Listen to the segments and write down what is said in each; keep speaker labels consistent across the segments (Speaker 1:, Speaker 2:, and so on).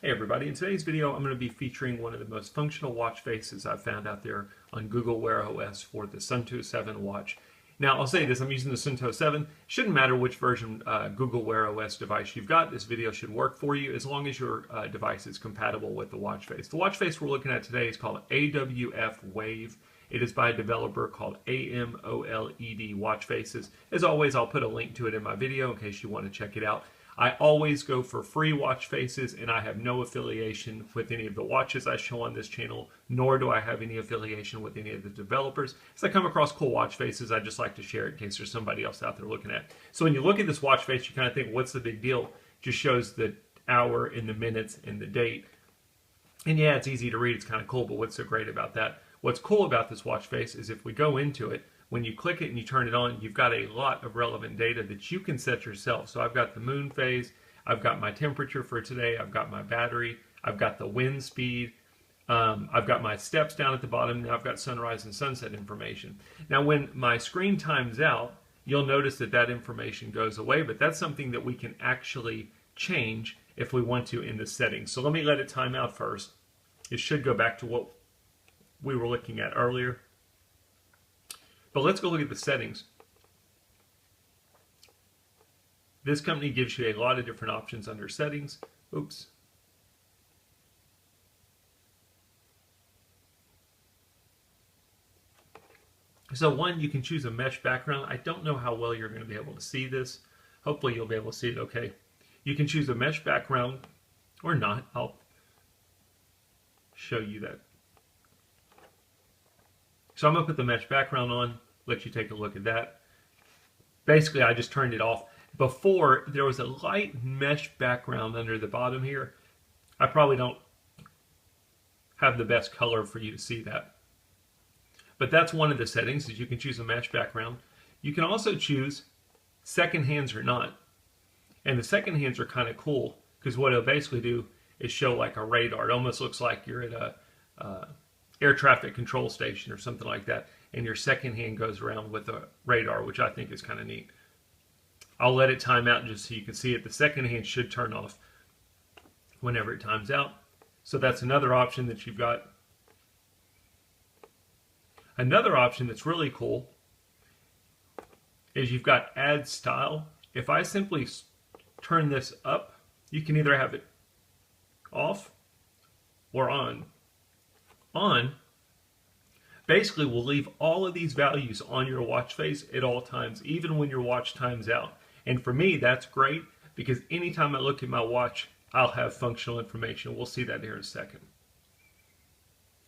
Speaker 1: Hey everybody, in today's video I'm going to be featuring one of the most functional watch faces I've found out there on Google Wear OS for the Suunto 7 watch. Now I'll say this, I'm using the Suunto 7. Shouldn't matter which version Google Wear OS device you've got, this video should work for you as long as your device is compatible with the watch face. The watch face we're looking at today is called AWF Wave. It is by a developer called AMOLED Watch Faces. As always, I'll put a link to it in my video in case you want to check it out. I always go for free watch faces, and I have no affiliation with any of the watches I show on this channel, nor do I have any affiliation with any of the developers. As I come across cool watch faces, I just like to share it in case there's somebody else out there looking at it. So when you look at this watch face, you kind of think, what's the big deal? It just shows the hour and the minutes and the date. And yeah, it's easy to read, it's kind of cool, but what's so great about that? What's cool about this watch face is if we go into it, when you click it and you turn it on, you've got a lot of relevant data that you can set yourself. So I've got the moon phase, I've got my temperature for today, I've got my battery, I've got the wind speed, I've got my steps down at the bottom, now I've got sunrise and sunset information. Now when my screen times out, you'll notice that that information goes away, but that's something that we can actually change if we want to in the settings. So let me let it time out first. It should go back to what we were looking at earlier. But let's go look at the settings. This company gives you a lot of different options under settings. Oops. So one, you can choose a mesh background. I don't know how well you're going to be able to see this. Hopefully you'll be able to see it okay. You can choose a mesh background or not. I'll show you that. So I'm going to put the mesh background on, let you take a look at that. Basically, I just turned it off. Before, there was a light mesh background under the bottom here. I probably don't have the best color for you to see that. But that's one of the settings, is you can choose a mesh background. You can also choose second hands or not. And the second hands are kind of cool, because what it'll basically do is show like a radar. It almost looks like you're at a air traffic control station or something like that, and your second hand goes around with a radar, which I think is kind of neat. I'll let it time out just so you can see it. The second hand should turn off whenever it times out. So that's another option that you've got. Another option that's really cool is you've got add style. If I simply turn this up, you can either have it off or on. On basically will leave all of these values on your watch face at all times, even when your watch times out. And for me, that's great because anytime I look at my watch, I'll have functional information. We'll see that here in a second.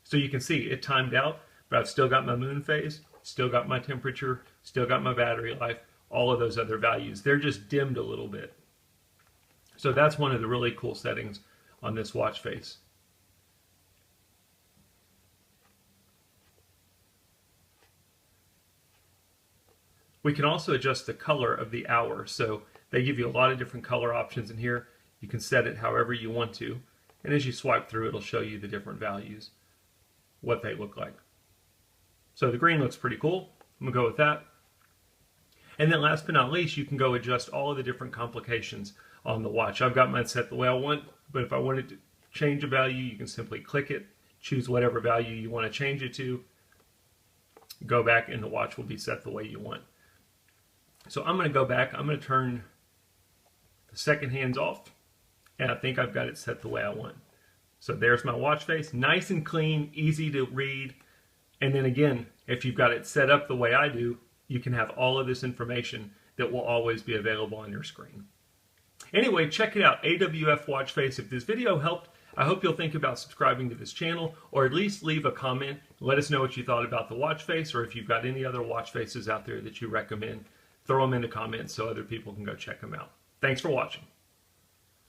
Speaker 1: So you can see it timed out, but I've still got my moon phase, still got my temperature, still got my battery life, all of those other values. They're just dimmed a little bit. So that's one of the really cool settings on this watch face. We can also adjust the color of the hour. So they give you a lot of different color options in here. You can set it however you want to. And as you swipe through, it'll show you the different values, what they look like. So the green looks pretty cool. I'm going to go with that. And then last but not least, you can go adjust all of the different complications on the watch. I've got mine set the way I want, but if I wanted to change a value, you can simply click it, choose whatever value you want to change it to, go back, and the watch will be set the way you want. So I'm going to go back, I'm going to turn the second hands off, and I think I've got it set the way I want. So there's my watch face, nice and clean, easy to read. And then again, if you've got it set up the way I do, you can have all of this information that will always be available on your screen. Anyway, check it out, AWF Watch Face. If this video helped, I hope you'll think about subscribing to this channel, or at least leave a comment. Let us know what you thought about the watch face, or if you've got any other watch faces out there that you recommend. Throw them in the comments so other people can go check them out. Thanks for watching.